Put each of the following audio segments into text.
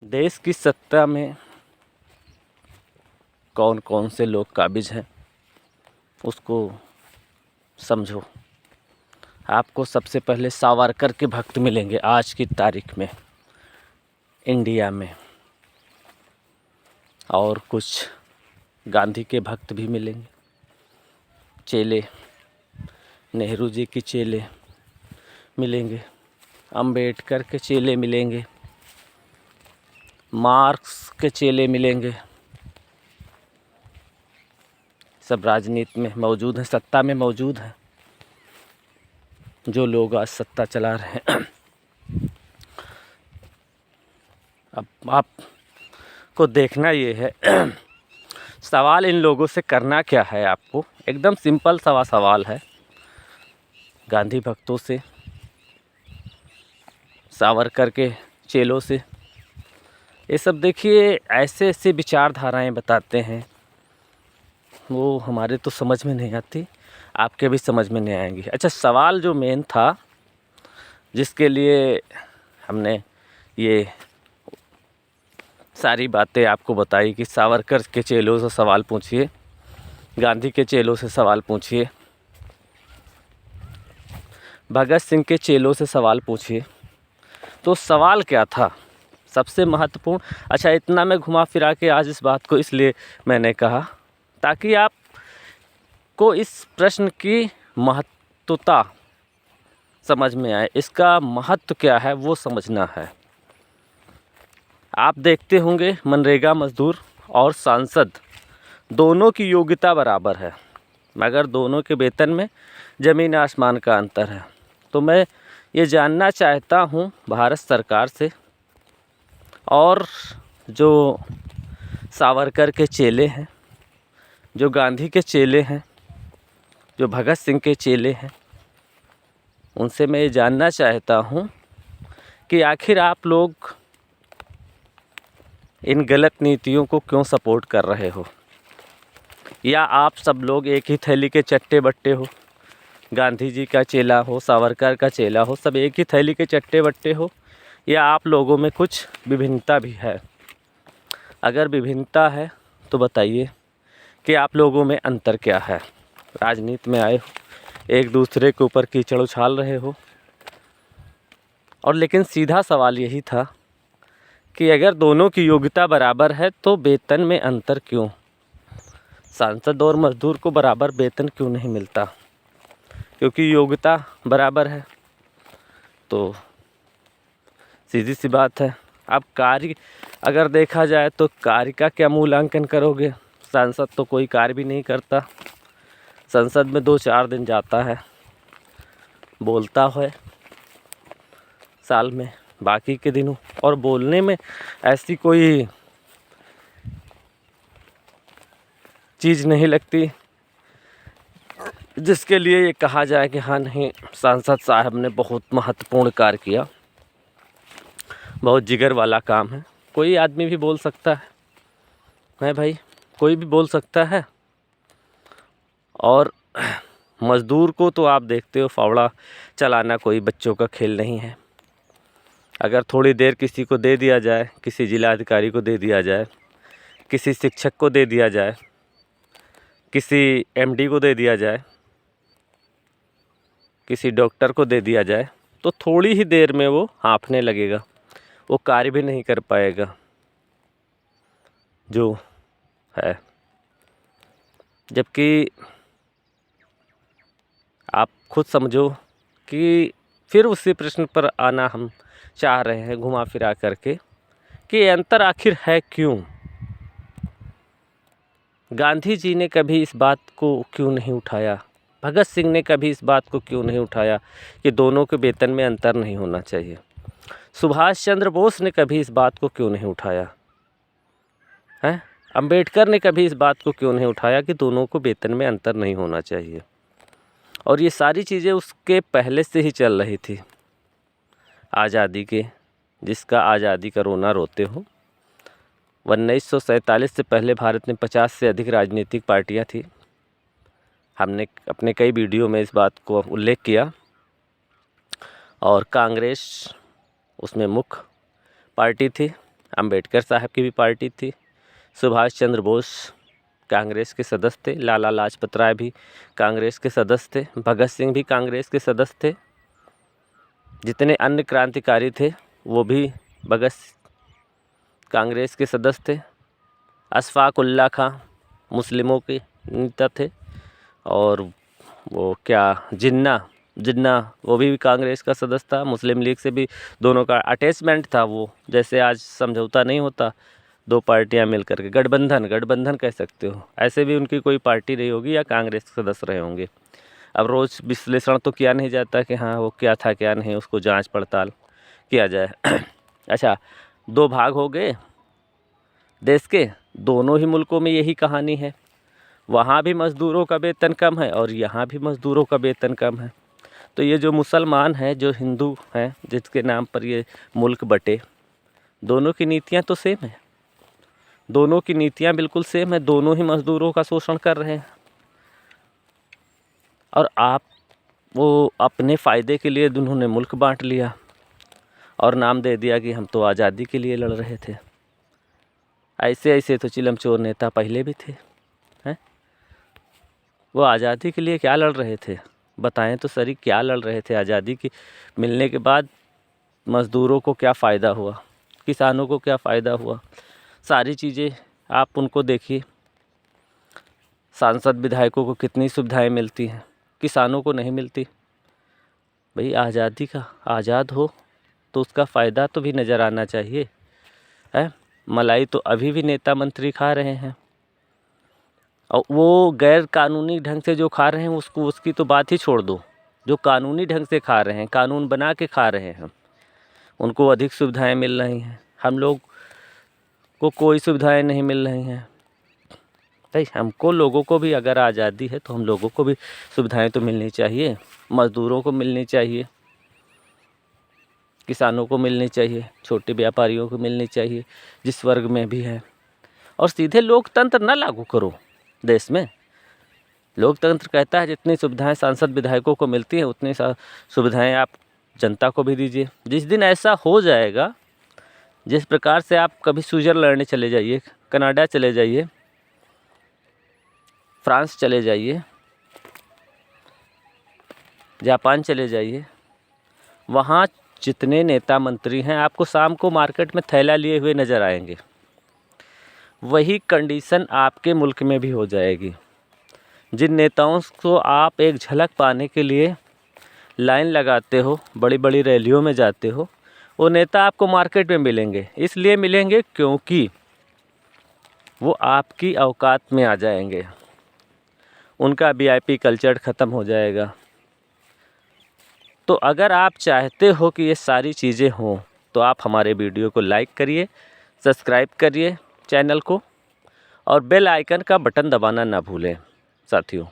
देश की सत्ता में कौन कौन से लोग काबिज हैं उसको समझो। आपको सबसे पहले सावरकर के भक्त मिलेंगे आज की तारीख में इंडिया में, और कुछ गांधी के भक्त भी मिलेंगे, चेले, नेहरू जी के चेले मिलेंगे, अंबेडकर के चेले मिलेंगे, मार्क्स के चेले मिलेंगे। सब राजनीति में मौजूद हैं, सत्ता में मौजूद हैं जो लोग आज सत्ता चला रहे हैं। अब आपको देखना ये है सवाल इन लोगों से करना क्या है। आपको एकदम सिंपल सवाल है। गांधी भक्तों से, सावरकर के चेलों से, ये सब देखिए ऐसे ऐसे विचारधाराएं बताते हैं, वो हमारे तो समझ में नहीं आती, आपके भी समझ में नहीं आएंगी। अच्छा, सवाल जो मेन था जिसके लिए हमने ये सारी बातें आपको बताई कि सावरकर के चेलों से सवाल पूछिए, गांधी के चेलों से सवाल पूछिए, भगत सिंह के चेलों से सवाल पूछिए, तो सवाल क्या था सबसे महत्वपूर्ण। अच्छा, इतना मैं घुमा फिरा के आज इस बात को इसलिए मैंने कहा ताकि आप को इस प्रश्न की महत्वता समझ में आए, इसका महत्व क्या है वो समझना है। आप देखते होंगे मनरेगा मजदूर और सांसद दोनों की योग्यता बराबर है, मगर दोनों के वेतन में ज़मीन आसमान का अंतर है। तो मैं ये जानना चाहता हूँ भारत सरकार से, और जो सावरकर के चेले हैं, जो गांधी के चेले हैं, जो भगत सिंह के चेले हैं, उनसे मैं ये जानना चाहता हूँ कि आखिर आप लोग इन गलत नीतियों को क्यों सपोर्ट कर रहे हो, या आप सब लोग एक ही थैली के चट्टे बट्टे हो। गांधी जी का चेला हो, सावरकर का चेला हो, सब एक ही थैली के चट्टे बट्टे हो, या आप लोगों में कुछ विभिन्नता भी है। अगर विभिन्नता है तो बताइए कि आप लोगों में अंतर क्या है। राजनीति में आए हो, एक दूसरे के ऊपर कीचड़ उछाल रहे हो, और लेकिन सीधा सवाल यही था कि अगर दोनों की योग्यता बराबर है तो वेतन में अंतर क्यों? सांसद और मजदूर को बराबर वेतन क्यों नहीं मिलता? क्योंकि योग्यता बराबर है। तो सीधी सी बात है। अब कार्य अगर देखा जाए तो कार्य का क्या मूल्यांकन करोगे? सांसद तो कोई कार्य भी नहीं करता, संसद में 2-4 दिन जाता है, बोलता है साल में, बाकी के दिनों और बोलने में ऐसी कोई चीज़ नहीं लगती जिसके लिए ये कहा जाए कि हाँ नहीं, सांसद साहब ने बहुत महत्वपूर्ण कार्य किया, बहुत जिगर वाला काम है। कोई आदमी भी बोल सकता है भाई, कोई भी बोल सकता है। और मज़दूर को तो आप देखते हो, फावड़ा चलाना कोई बच्चों का खेल नहीं है। अगर थोड़ी देर किसी को दे दिया जाए, किसी जिलाधिकारी को दे दिया जाए, किसी शिक्षक को दे दिया जाए, किसी एमडी को दे दिया जाए, किसी डॉक्टर को दे दिया जाए, तो थोड़ी ही देर में वो हाँफने लगेगा, वो कार्य भी नहीं कर पाएगा जो है। जबकि आप खुद समझो कि फिर उसी प्रश्न पर आना हम चाह रहे हैं घुमा फिरा करके कि अंतर आखिर है क्यों? गांधी जी ने कभी इस बात को क्यों नहीं उठाया? भगत सिंह ने कभी इस बात को क्यों नहीं उठाया कि दोनों के वेतन में अंतर नहीं होना चाहिए? सुभाष चंद्र बोस ने कभी इस बात को क्यों नहीं उठाया है? अंबेडकर ने कभी इस बात को क्यों नहीं उठाया कि दोनों को वेतन में अंतर नहीं होना चाहिए? और ये सारी चीज़ें उसके पहले से ही चल रही थी, आज़ादी के, जिसका आज़ादी का रोना रोते हो। 1947 से पहले भारत में 50 से अधिक राजनीतिक पार्टियां थी। हमने अपने कई वीडियो में इस बात को उल्लेख किया, और कांग्रेस उसमें मुख्य पार्टी थी। अंबेडकर साहब की भी पार्टी थी, सुभाष चंद्र बोस कांग्रेस के सदस्य थे, लाला लाजपत राय भी कांग्रेस के सदस्य थे, भगत सिंह भी कांग्रेस के सदस्य थे, जितने अन्य क्रांतिकारी थे वो भी कांग्रेस के सदस्य थे। अशफाक उल्लाह खां मुस्लिमों के नेता थे, और वो क्या जिन्ना वो भी कांग्रेस का सदस्य था। मुस्लिम लीग से भी दोनों का अटैचमेंट था, वो जैसे आज समझौता नहीं होता दो पार्टियां मिलकर के, गठबंधन कह सकते हो, ऐसे भी उनकी कोई पार्टी रही होगी या कांग्रेस के सदस्य रहे होंगे। अब रोज़ विश्लेषण तो किया नहीं जाता कि हाँ वो क्या था क्या नहीं, उसको जांच पड़ताल किया जाए। अच्छा, दो भाग हो गए देश के, दोनों ही मुल्कों में यही कहानी है। वहाँ भी मज़दूरों का वेतन कम है और यहाँ भी मज़दूरों का वेतन कम है। तो ये जो मुसलमान हैं, जो हिंदू हैं, जिसके नाम पर ये मुल्क बटे, दोनों की नीतियाँ तो सेम है, दोनों की नीतियाँ बिल्कुल सेम है, दोनों ही मज़दूरों का शोषण कर रहे हैं। और आप वो अपने फ़ायदे के लिए उन्होंने मुल्क बांट लिया और नाम दे दिया कि हम तो आज़ादी के लिए लड़ रहे थे। ऐसे तो चिलमचोर नेता पहले भी थे हैं। वो आज़ादी के लिए क्या लड़ रहे थे, बताएं तो सही, क्या लड़ रहे थे? आज़ादी की मिलने के बाद मज़दूरों को क्या फ़ायदा हुआ, किसानों को क्या फ़ायदा हुआ? सारी चीज़ें आप उनको देखिए। सांसद विधायकों को कितनी सुविधाएं मिलती हैं, किसानों को नहीं मिलती। भाई आज़ादी का आज़ाद हो तो उसका फ़ायदा तो भी नज़र आना चाहिए है। मलाई तो अभी भी नेता मंत्री खा रहे हैं, और वो गैर कानूनी ढंग से जो खा रहे हैं उसकी तो बात ही छोड़ दो। जो कानूनी ढंग से खा रहे हैं, कानून बना के खा रहे हैं, उनको अधिक सुविधाएं मिल रही हैं, हम लोग को कोई सुविधाएं नहीं मिल रही हैं। भाई हमको लोगों को भी अगर आज़ादी है तो हम लोगों को भी सुविधाएं तो मिलनी चाहिए, मज़दूरों को मिलनी चाहिए, किसानों को मिलनी चाहिए, छोटे व्यापारियों को मिलनी चाहिए, जिस वर्ग में भी है। और सीधे लोकतंत्र ना लागू करो देश में। लोकतंत्र कहता है जितनी सुविधाएं सांसद विधायकों को मिलती हैं उतनी सुविधाएं आप जनता को भी दीजिए। जिस दिन ऐसा हो जाएगा, जिस प्रकार से आप कभी स्विट्ज़रलैंड चले जाइए, कनाडा चले जाइए, फ्रांस चले जाइए, जापान चले जाइए, वहाँ जितने नेता मंत्री हैं आपको शाम को मार्केट में थैला लिए हुए नज़र आएंगे। वही कंडीशन आपके मुल्क में भी हो जाएगी। जिन नेताओं को आप एक झलक पाने के लिए लाइन लगाते हो, बड़ी बड़ी रैलियों में जाते हो, वो नेता आपको मार्केट में मिलेंगे। इसलिए मिलेंगे क्योंकि वो आपकी औकात में आ जाएंगे, उनका वीआईपी कल्चर ख़त्म हो जाएगा। तो अगर आप चाहते हो कि ये सारी चीज़ें हों तो आप हमारे वीडियो को लाइक करिए, सब्सक्राइब करिए चैनल को, और बेल आइकन का बटन दबाना ना भूलें साथियों।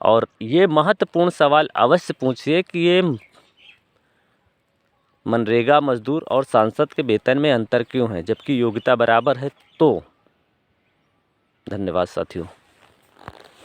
और ये महत्वपूर्ण सवाल अवश्य पूछिए कि ये मनरेगा मजदूर और सांसद के वेतन में अंतर क्यों है, जबकि योग्यता बराबर है। तो धन्यवाद साथियों।